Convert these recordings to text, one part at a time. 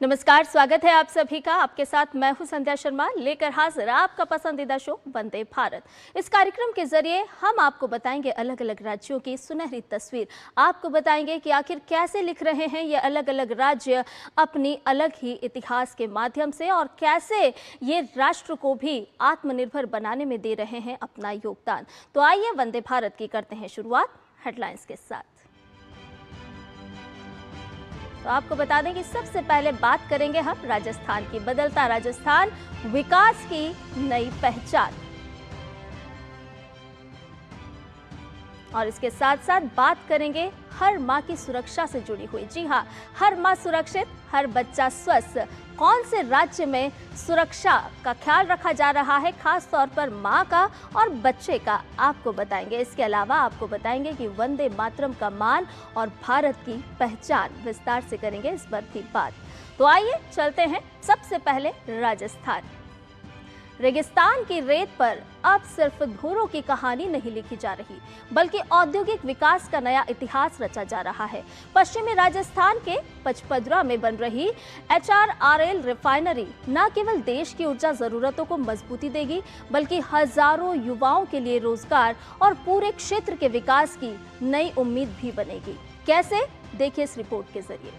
नमस्कार, स्वागत है आप सभी का। आपके साथ मैं हूं संध्या शर्मा, लेकर हाजिर आपका पसंदीदा शो वंदे भारत। इस कार्यक्रम के जरिए हम आपको बताएंगे अलग अलग राज्यों की सुनहरी तस्वीर। आपको बताएंगे कि आखिर कैसे लिख रहे हैं ये अलग अलग राज्य अपनी अलग ही इतिहास के माध्यम से, और कैसे ये राष्ट्र को भी आत्मनिर्भर बनाने में दे रहे हैं अपना योगदान। तो आइए वंदे भारत की करते हैं शुरुआत हेडलाइंस के साथ। तो आपको बता दें कि सबसे पहले बात करेंगे हम राजस्थान की। बदलता राजस्थान, विकास की नई पहचान। और इसके साथ साथ बात करेंगे हर मां की सुरक्षा से जुड़ी हुई। जी हां, हर मां सुरक्षित, हर बच्चा स्वस्थ। कौन से राज्य में सुरक्षा का ख्याल रखा जा रहा है, खास तौर पर मां का और बच्चे का, आपको बताएंगे। इसके अलावा आपको बताएंगे कि वंदे मातरम का मान और भारत की पहचान, विस्तार से करेंगे इस पर भी बात। तो आइए चलते हैं सबसे पहले राजस्थान। रेगिस्तान की रेत पर अब सिर्फ घोड़ों की कहानी नहीं लिखी जा रही, बल्कि औद्योगिक विकास का नया इतिहास रचा जा रहा है। पश्चिमी राजस्थान के पचपदरा में बन रही HRRL रिफाइनरी न केवल देश की ऊर्जा जरूरतों को मजबूती देगी, बल्कि हजारों युवाओं के लिए रोजगार और पूरे क्षेत्र के विकास की नई उम्मीद भी बनेगी। कैसे, देखिए इस रिपोर्ट के जरिए।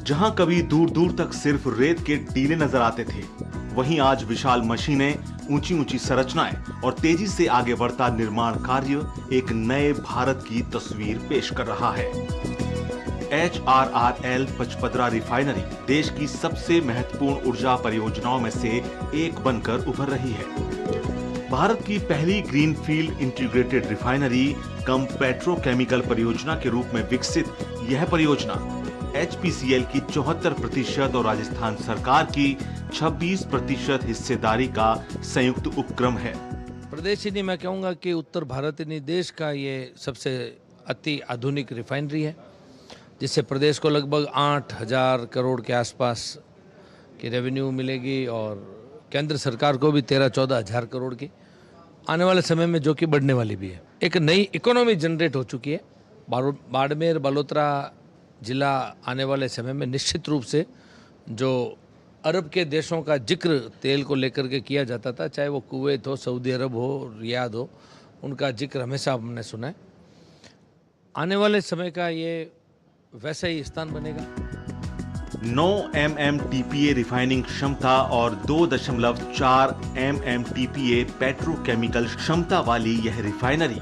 जहां कभी दूर दूर तक सिर्फ रेत के टीले नजर आते थे, वहीं आज विशाल मशीनें, ऊंची ऊंची संरचनाएं और तेजी से आगे बढ़ता निर्माण कार्य एक नए भारत की तस्वीर पेश कर रहा है। HRRL पचपदरा रिफाइनरी देश की सबसे महत्वपूर्ण ऊर्जा परियोजनाओं में से एक बनकर उभर रही है। भारत की पहली ग्रीनफील्ड इंटीग्रेटेड रिफाइनरी कम पेट्रोकेमिकल परियोजना के रूप में विकसित यह परियोजना HPCL की 74% और राजस्थान सरकार की 26% हिस्सेदारी का संयुक्त उपक्रम है। प्रदेश ही नहीं, मैं कहूँगा कि उत्तर भारत ही नहीं, देश का ये सबसे अति आधुनिक रिफाइनरी है, जिससे प्रदेश को लगभग 8,000 करोड़ के आसपास की रेवेन्यू मिलेगी और केंद्र सरकार को भी 13-14 हज़ार करोड़ की आने वाले समय में, जो कि बढ़ने वाली भी है। एक नई इकोनॉमी जनरेट हो चुकी है। बाड़मेर बलोत्रा जिला आने वाले समय में निश्चित रूप से, जो अरब के देशों का जिक्र तेल को लेकर के किया जाता था, चाहे वो कुवैत हो, सऊदी अरब हो, रियाद हो, उनका जिक्र हमेशा हमने सुना है। आने वाले समय का ये वैसा ही स्थान बनेगा। 9 MMTPA रिफाइनिंग क्षमता और 2.4 MMTPA पेट्रोकेमिकल क्षमता वाली यह रिफाइनरी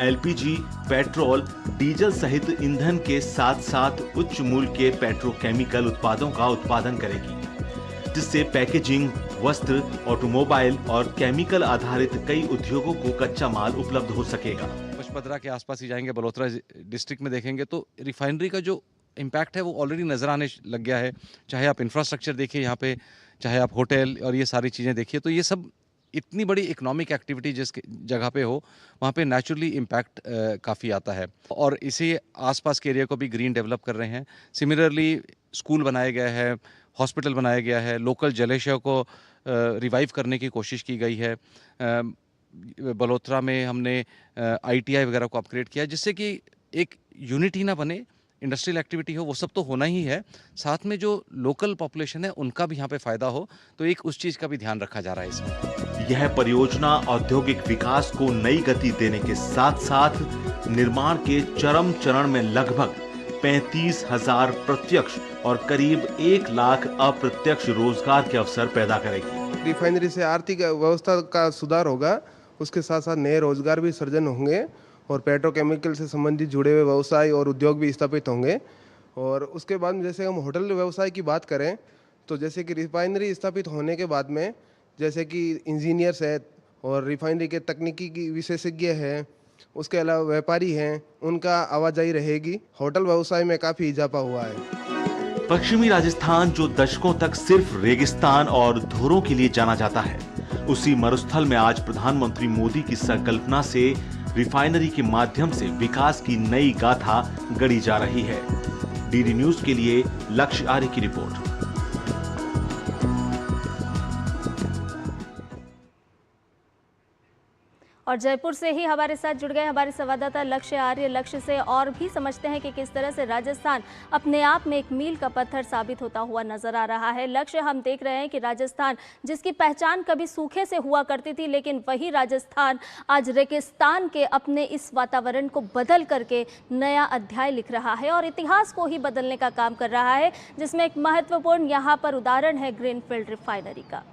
LPG, पेट्रोल, डीजल सहित ईंधन के साथ साथ उच्च मूल्य के पेट्रोकेमिकल उत्पादों का उत्पादन करेगी, जिससे पैकेजिंग, वस्त्र, ऑटोमोबाइल और केमिकल आधारित कई उद्योगों को कच्चा माल उपलब्ध हो सकेगा। पचपदरा के आसपास ही जाएंगे, बलोत्रा डिस्ट्रिक्ट में देखेंगे तो रिफाइनरी का जो इम्पैक्ट है वो ऑलरेडी नजर आने लग गया है। चाहे आप इंफ्रास्ट्रक्चर देखिए यहाँ पे, चाहे आप होटल और ये सारी चीज़ें देखिए, तो ये सब इतनी बड़ी इकोनॉमिक एक्टिविटी जिस जगह पे हो, वहाँ पे नेचुरली इम्पैक्ट काफ़ी आता है। और इसी आसपास के एरिया को भी ग्रीन डेवलप कर रहे हैं। सिमिलरली स्कूल बनाया गया है, हॉस्पिटल बनाया गया है, लोकल जलाशयों को रिवाइव करने की कोशिश की गई है। बलोत्रा में हमने ITI वगैरह को अपग्रेड किया, जिससे कि एक यूनिट ही ना बने, इंडस्ट्रियल एक्टिविटी हो, वो सब तो होना ही है, साथ में जो लोकल पॉपुलेशन है उनका भी यहाँ पे फायदा हो, तो एक उस चीज़ का भी ध्यान रखा जा रहा है इसमें। यह परियोजना औद्योगिक विकास को नई गति देने के साथ साथ निर्माण के चरम चरण में लगभग 35,000 प्रत्यक्ष और करीब 1 लाख अप्रत्यक्ष रोजगार के अवसर पैदा करेगी। रिफाइनरी से आर्थिक व्यवस्था का सुधार होगा, उसके साथ साथ नए रोजगार भी सृजन होंगे और पेट्रोकेमिकल से संबंधित जुड़े हुए व्यवसाय और उद्योग भी स्थापित होंगे। और उसके बाद जैसे हम होटल व्यवसाय की बात करें, तो जैसे कि रिफाइनरी स्थापित होने के बाद में जैसे कि इंजीनियर्स है और रिफाइनरी के तकनीकी की विशेषज्ञ हैं, उसके अलावा व्यापारी हैं, उनका आवाजाही रहेगी। होटल व्यवसाय में काफ़ी इजाफा हुआ है। पश्चिमी राजस्थान, जो दशकों तक सिर्फ रेगिस्तान और धोरों के लिए जाना जाता है, उसी मरुस्थल में आज प्रधानमंत्री मोदी की संकल्पना से रिफाइनरी के माध्यम से विकास की नई गाथा गढ़ी जा रही है। DD न्यूज के लिए लक्ष्य आर्य की रिपोर्ट। और जयपुर से ही हमारे साथ जुड़ गए हमारे संवाददाता लक्ष्य आर्य। लक्ष्य से और भी समझते हैं कि किस तरह से राजस्थान अपने आप में एक मील का पत्थर साबित होता हुआ नजर आ रहा है। लक्ष्य, हम देख रहे हैं कि राजस्थान जिसकी पहचान कभी सूखे से हुआ करती थी, लेकिन वही राजस्थान आज रेगिस्तान के अपने इस वातावरण को बदल करके नया अध्याय लिख रहा है और इतिहास को ही बदलने का काम कर रहा है, जिसमें एक महत्वपूर्ण यहाँ पर उदाहरण है ग्रीनफील्ड रिफाइनरी का।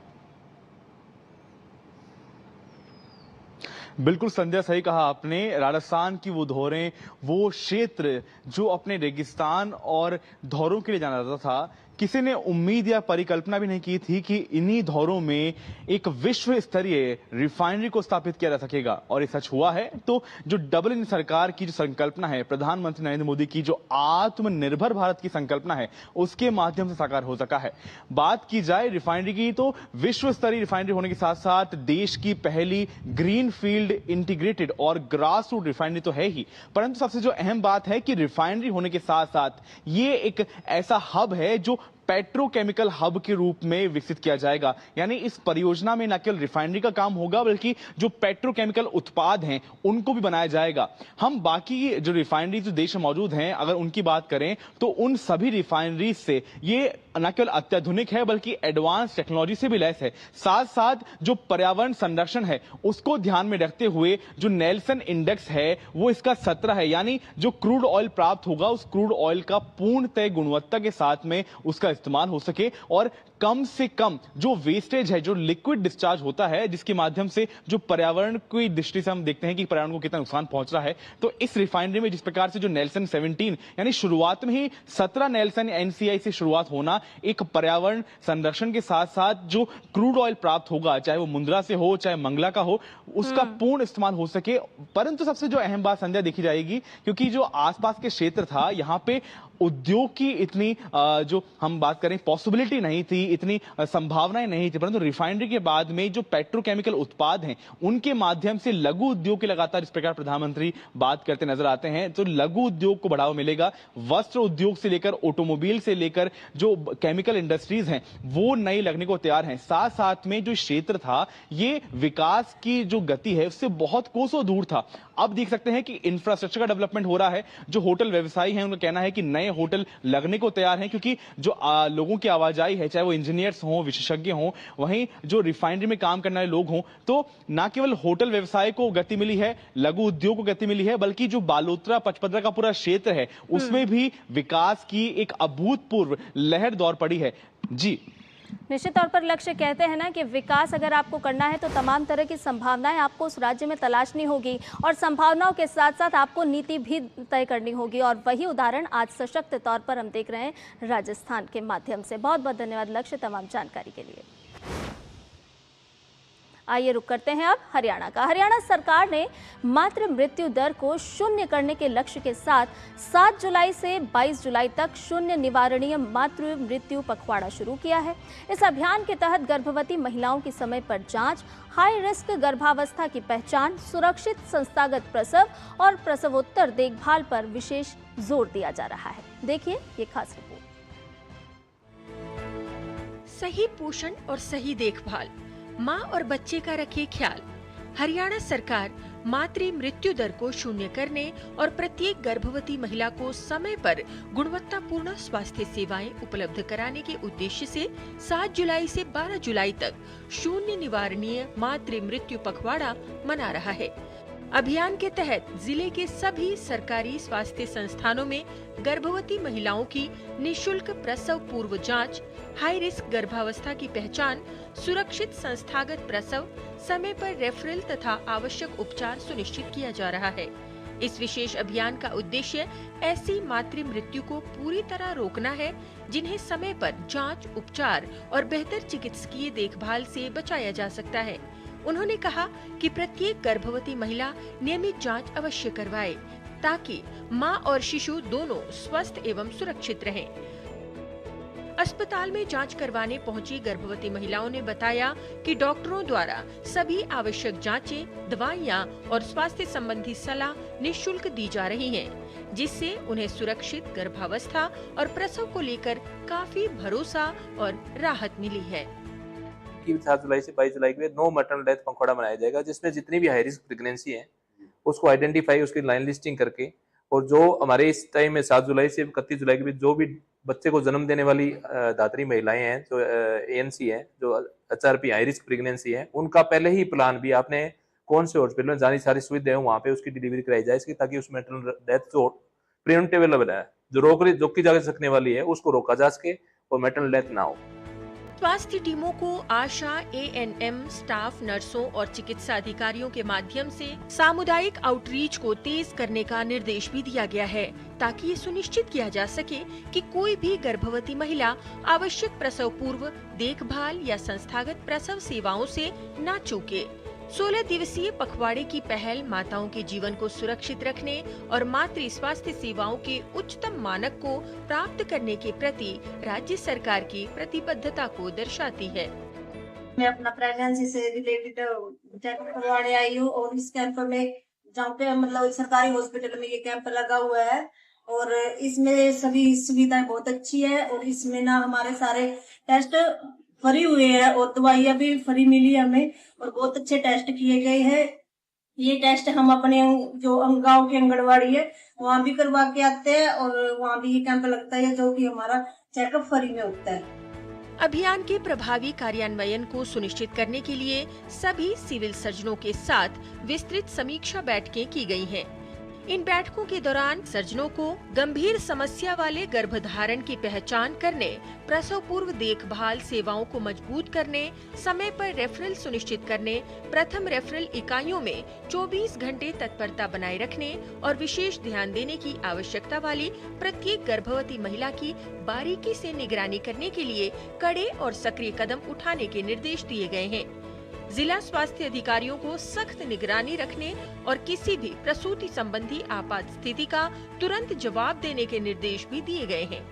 बिल्कुल संध्या, सही कहा आपने। राजस्थान की वो धौरें, वो क्षेत्र जो अपने रेगिस्तान और धौरों के लिए जाना जाता था, किसी ने उम्मीद या परिकल्पना भी नहीं की थी कि इन्हीं धौरों में एक विश्व स्तरीय रिफाइनरी को स्थापित किया जा सकेगा। और ये सच हुआ है। तो जो डबल इंजन सरकार की जो संकल्पना है, प्रधानमंत्री नरेंद्र मोदी की जो आत्मनिर्भर भारत की संकल्पना है, उसके माध्यम से साकार हो सका है। बात की जाए रिफाइनरी की, तो विश्व स्तरीय रिफाइनरी होने के साथ साथ देश की पहली ग्रीन फील्ड इंटीग्रेटेड और ग्रास रूट रिफाइनरी तो है ही, परंतु सबसे जो अहम बात है कि रिफाइनरी होने के साथ साथ ये एक ऐसा हब है जो पेट्रोकेमिकल हब के रूप में विकसित किया जाएगा। यानी इस परियोजना में न केवल रिफाइनरी का काम होगा, बल्कि जो पेट्रोकेमिकल उत्पाद हैं उनको भी बनाया जाएगा। हम बाकी जो रिफाइनरी जो देश में मौजूद हैं, अगर उनकी बात करें तो उन सभी रिफाइनरी से ये न केवल अत्याधुनिक है बल्कि एडवांस टेक्नोलॉजी से भी लैस है। साथ साथ जो पर्यावरण संरक्षण है उसको ध्यान में रखते हुए जो नेल्सन इंडेक्स है वो इसका 17 है। यानी जो क्रूड ऑयल प्राप्त होगा उस क्रूड ऑयल का पूर्णतः गुणवत्ता के साथ में उसका इस्तेमाल हो सके और कम से कम जो वेस्टेज है, जो लिक्विड डिस्चार्ज होता है, जिसके माध्यम से जो पर्यावरण की दृष्टि से हम देखते हैं कि पर्यावरण को कितना नुकसान पहुंच रहा है, तो इस रिफाइनरी में जिस प्रकार से जो नेल्सन 17 यानी शुरुआत में ही 17 नेल्सन एनसीआई से शुरुआत होना, एक पर्यावरण संरक्षण के साथ साथ जो क्रूड ऑयल प्राप्त होगा, चाहे वो मुंद्रा से हो चाहे मंगला का हो, उसका पूर्ण इस्तेमाल हो सके। परंतु सबसे जो अहम बात संध्या देखी जाएगी, क्योंकि जो आसपास के क्षेत्र था, यहाँ पे उद्योग की इतनी जो हम बात करें पॉसिबिलिटी नहीं थी, इतनी संभावनाएं नहीं थी, परंतु रिफाइनरी के बाद में जो पेट्रोकेमिकल उत्पाद हैं उनके माध्यम से लघु उद्योग की लगातार इस प्रकार प्रधानमंत्री बात करते नजर आते हैं, तो लघु उद्योग को बढ़ावा मिलेगा। वस्त्र उद्योग से लेकर ऑटोमोबाइल से लेकर जो केमिकल इंडस्ट्रीज हैं वो नई लगने को तैयार हैं। साथ साथ में जो क्षेत्र था ये विकास की जो गति है उससे बहुत कोसों दूर था। अब देख सकते हैं कि इंफ्रास्ट्रक्चर का डेवलपमेंट हो रहा है। जो होटल व्यवसायी हैं उनका कहना है कि नए होटल लगने को तैयार हैं, क्योंकि जो लोगों की आवाजाही है, चाहे वो इंजीनियर्स हों, विशेषज्ञ हों, वहीं जो रिफाइनरी में काम करने वाले लोग हों, तो न केवल होटल व्यवसाय को गति मिली है, लघु उद्योग को गति मिली है, बल्कि जो बालोतरा पचपदरा का पूरा क्षेत्र है उसमें भी विकास की एक अभूतपूर्व लहर दौड़ पड़ी है। जी निश्चित तौर पर लक्ष्य कहते हैं ना कि विकास अगर आपको करना है तो तमाम तरह की संभावनाएं आपको उस राज्य में तलाशनी होगी और संभावनाओं के साथ साथ आपको नीति भी तय करनी होगी, और वही उदाहरण आज सशक्त तौर पर हम देख रहे हैं राजस्थान के माध्यम से। बहुत बहुत धन्यवाद लक्ष्य तमाम जानकारी के लिए। आइए रुक करते हैं अब हरियाणा का। हरियाणा सरकार ने मातृ मृत्यु दर को शून्य करने के लक्ष्य के साथ 7 जुलाई से 22 जुलाई तक शून्य निवारणीय मातृ मृत्यु पखवाड़ा शुरू किया है। इस अभियान के तहत गर्भवती महिलाओं की समय पर जांच, हाई रिस्क गर्भावस्था की पहचान, सुरक्षित संस्थागत प्रसव और प्रसवोत्तर देखभाल पर विशेष जोर दिया जा रहा है। देखिए ये खास रिपोर्ट। सही पोषण और सही देखभाल, माँ और बच्चे का रखे ख्याल। हरियाणा सरकार मातृ मृत्यु दर को शून्य करने और प्रत्येक गर्भवती महिला को समय पर गुणवत्तापूर्ण स्वास्थ्य सेवाएं उपलब्ध कराने के उद्देश्य से 7 जुलाई से 12 जुलाई तक शून्य निवारणीय मातृ मृत्यु पखवाड़ा मना रहा है। अभियान के तहत जिले के सभी सरकारी स्वास्थ्य संस्थानों में गर्भवती महिलाओं की निशुल्क प्रसव पूर्व जांच, हाई रिस्क गर्भावस्था की पहचान, सुरक्षित संस्थागत प्रसव, समय पर रेफरल तथा आवश्यक उपचार सुनिश्चित किया जा रहा है। इस विशेष अभियान का उद्देश्य ऐसी मातृ मृत्यु को पूरी तरह रोकना है जिन्हें समय पर जांच, उपचार और बेहतर चिकित्सकीय देखभाल से बचाया जा सकता है। उन्होंने कहा कि प्रत्येक गर्भवती महिला नियमित जांच अवश्य करवाए ताकि मां और शिशु दोनों स्वस्थ एवं सुरक्षित रहें। अस्पताल में जांच करवाने पहुंची गर्भवती महिलाओं ने बताया कि डॉक्टरों द्वारा सभी आवश्यक जांचें, दवाइयां और स्वास्थ्य संबंधी सलाह निःशुल्क दी जा रही हैं, जिससे उन्हें सुरक्षित गर्भावस्था और प्रसव को लेकर काफी भरोसा और राहत मिली है। 7 जुलाई से 22 जुलाई के लिए नो मैटरनल डेथ पखवाड़ा मनाया जाएगा, जिसमें जितनी भी हाई रिस्क प्रेगनेंसी है उसको आइडेंटिफाई, उसकी लाइन लिस्टिंग करके, और जो हमारे इस टाइम में 7 जुलाई से 31 जुलाई के बीच जो भी बच्चे को जन्म देने वाली दात्री महिलाएं हैं, जो ANC है, जो HRP हाई रिस्क प्रेगनेंसी है, उनका पहले ही प्लान भी आपने कौन से हॉस्पिटल में जानी सारी सुविधाएं वहां पे उसकी डिलीवरी कराई जाए इसकी, ताकि उस मैटरनल डेथ जो प्रिवेंटेबल है, जो रोकी जा सकने वाली है, उसको रोका जा सके और मैटरनल डेथ ना हो। स्वास्थ्य टीमों को आशा, ANM स्टाफ, नर्सों और चिकित्सा अधिकारियों के माध्यम से सामुदायिक आउटरीच को तेज करने का निर्देश भी दिया गया है, ताकि ये सुनिश्चित किया जा सके कि कोई भी गर्भवती महिला आवश्यक प्रसव पूर्व देखभाल या संस्थागत प्रसव सेवाओं से न चूके। 16 दिवसीय पखवाड़े की पहल माताओं के जीवन को सुरक्षित रखने और मातृ स्वास्थ्य सेवाओं के उच्चतम मानक को प्राप्त करने के प्रति राज्य सरकार की प्रतिबद्धता को दर्शाती है। मैं अपना प्रेगनेंसी से रिलेटेड चेकअप करवाने आई हूँ, और इस कैंप में जहाँ पे मतलब सरकारी हॉस्पिटल में ये कैंप लगा हुआ है, और इसमें सभी सुविधाएं बहुत अच्छी है, और इसमें ना हमारे सारे टेस्ट फ्री हुए हैं और दवाइयाँ भी फ्री मिली हमें, और बहुत अच्छे टेस्ट किए गए हैं। ये टेस्ट हम अपने जो गांव की आंगनबाड़ी है वहाँ भी करवा के आते हैं, और वहाँ भी ये कैंप लगता है जो कि हमारा चेकअप फ्री में होता है। अभियान के प्रभावी कार्यान्वयन को सुनिश्चित करने के लिए सभी सिविल सर्जनों के साथ विस्तृत समीक्षा बैठकें की गई हैं। इन बैठकों के दौरान सर्जनों को गंभीर समस्या वाले गर्भधारण की पहचान करने, प्रसव पूर्व देखभाल सेवाओं को मजबूत करने, समय पर रेफरल सुनिश्चित करने, प्रथम रेफरल इकाइयों में 24 घंटे तत्परता बनाए रखने और विशेष ध्यान देने की आवश्यकता वाली प्रत्येक गर्भवती महिला की बारीकी से निगरानी करने के लिए कड़े और सक्रिय कदम उठाने के निर्देश दिए गए हैं। जिला स्वास्थ्य अधिकारियों को सख्त निगरानी रखने और किसी भी प्रसूति संबंधी आपात स्थिति का तुरंत जवाब देने के निर्देश भी दिए गए हैं।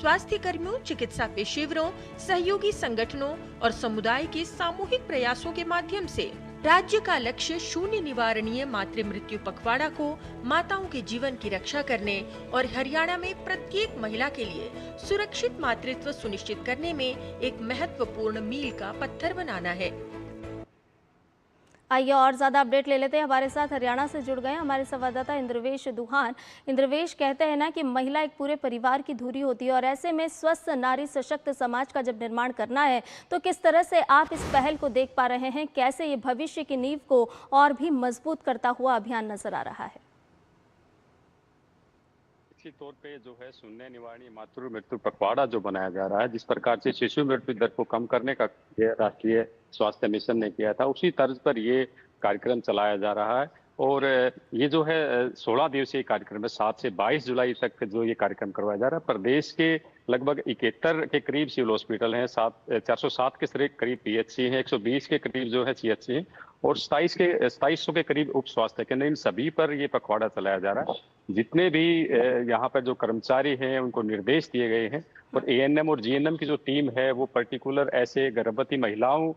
स्वास्थ्य कर्मियों, चिकित्सा पेशेवरों, सहयोगी संगठनों और समुदाय के सामूहिक प्रयासों के माध्यम से राज्य का लक्ष्य शून्य निवारणीय मातृ मृत्यु पखवाड़ा को माताओं के जीवन की रक्षा करने और हरियाणा में प्रत्येक महिला के लिए सुरक्षित मातृत्व सुनिश्चित करने में एक महत्वपूर्ण मील का पत्थर बनाना है। आइए और ज्यादा अपडेट ले लेते हैं। हमारे साथ हरियाणा से जुड़ गए हमारे संवाददाता इंद्रवेश दुहान। इंद्रवेश, कहते हैं ना कि महिला एक पूरे परिवार की धुरी होती है, और ऐसे में स्वस्थ नारी सशक्त समाज का जब निर्माण करना है तो किस तरह से आप इस पहल को देख पा रहे हैं? कैसे ये भविष्य की नींव को और भी मजबूत करता हुआ अभियान नजर आ रहा है? इसी तौर पे जो है शून्य निवारणीय मातृ मृत्यु पखवाड़ा जो बनाया जा रहा है, जिस प्रकार से शिशु मृत्यु दर को कम करने का राष्ट्रीय स्वास्थ्य मिशन ने किया था, उसी तर्ज पर ये कार्यक्रम चलाया जा रहा है। और ये जो है 16 दिवसीय कार्यक्रम है, 7 से 22 जुलाई तक जो ये कार्यक्रम करवाया जा रहा है। प्रदेश के लगभग 71 के करीब सिविल हॉस्पिटल हैं, 407 के करीब PHC हैं, 120 के करीब जो है CHC हैं, और 2700 के करीब उप स्वास्थ्य केंद्र। इन सभी पर ये पखवाड़ा चलाया जा रहा है। जितने भी यहाँ पर जो कर्मचारी हैं उनको निर्देश दिए गए हैं, और ANM और GNM की जो टीम है वो पर्टिकुलर ऐसे गर्भवती महिलाओं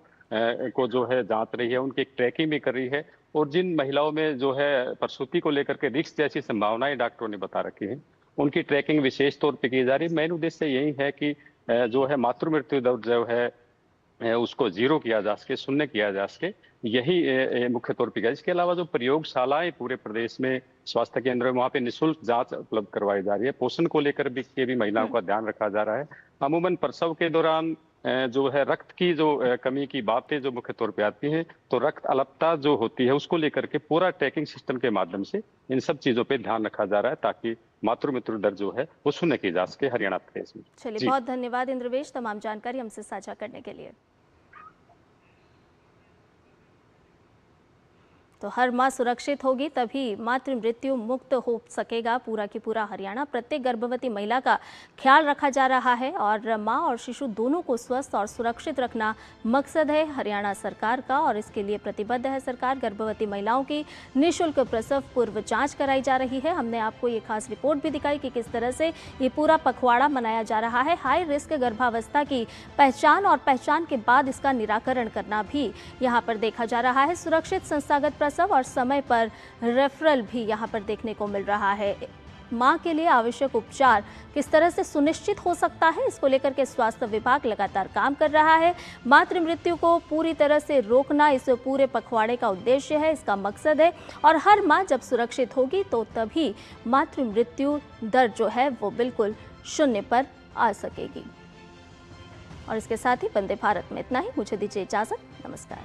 को जो है जांच रही है, उनकी ट्रैकिंग भी कर रही है, और जिन महिलाओं में जो है प्रसूति को लेकर के रिस्क जैसी संभावनाएं डॉक्टरों ने बता रखी हैं, उनकी ट्रैकिंग विशेष तौर पे की जा रही है। मेन उद्देश्य यही है कि जो है मातृ मृत्यु दर जो है उसको जीरो किया जा सके, शून्य किया जा सके, यही मुख्य तौर पर। इसके अलावा जो प्रयोगशालाएं पूरे प्रदेश में स्वास्थ्य केंद्र में, वहाँ पे निःशुल्क जांच उपलब्ध करवाई जा रही है। पोषण को लेकर भी महिलाओं का ध्यान रखा जा रहा है। अमूमन प्रसव के दौरान जो है रक्त की जो कमी की बातें जो मुख्य तौर पे आती हैं, तो रक्त अल्पता जो होती है उसको लेकर के पूरा ट्रैकिंग सिस्टम के माध्यम से इन सब चीजों पे ध्यान रखा जा रहा है, ताकि मातृ मृत्यु दर जो है वो शून्य की जा सके हरियाणा प्रदेश में। चलिए, बहुत धन्यवाद इंद्रवेश तमाम जानकारी हमसे साझा करने के लिए। तो हर माँ सुरक्षित होगी तभी मातृ मृत्यु मुक्त हो सकेगा पूरा की पूरा हरियाणा। प्रत्येक गर्भवती महिला का ख्याल रखा जा रहा है, और माँ और शिशु दोनों को स्वस्थ और सुरक्षित रखना मकसद है हरियाणा सरकार का, और इसके लिए प्रतिबद्ध है सरकार। गर्भवती महिलाओं की निःशुल्क प्रसव पूर्व जांच कराई जा रही है। हमने आपको ये खास रिपोर्ट भी दिखाई कि किस तरह से ये पूरा पखवाड़ा मनाया जा रहा है। हाई रिस्क गर्भावस्था की पहचान और पहचान के बाद इसका निराकरण करना भी यहाँ पर देखा जा रहा है। सुरक्षित संस्थागत प्रसव और समय पर रेफरल भी यहाँ पर देखने को मिल रहा है। मां के लिए आवश्यक उपचार किस तरह से सुनिश्चित हो सकता है, इसको लेकर के स्वास्थ्य विभाग लगातार काम कर रहा है। मातृ मृत्यु को पूरी तरह से रोकना इस पूरे पखवाड़े का उद्देश्य है, इसका मकसद है। और हर मां जब सुरक्षित होगी तो तभी मातृ मृत्यु दर जो है वो बिल्कुल शून्य पर आ सकेगी। और इसके साथ ही वंदे भारत में इतना ही। मुझे दीजिए इजाजत। नमस्कार।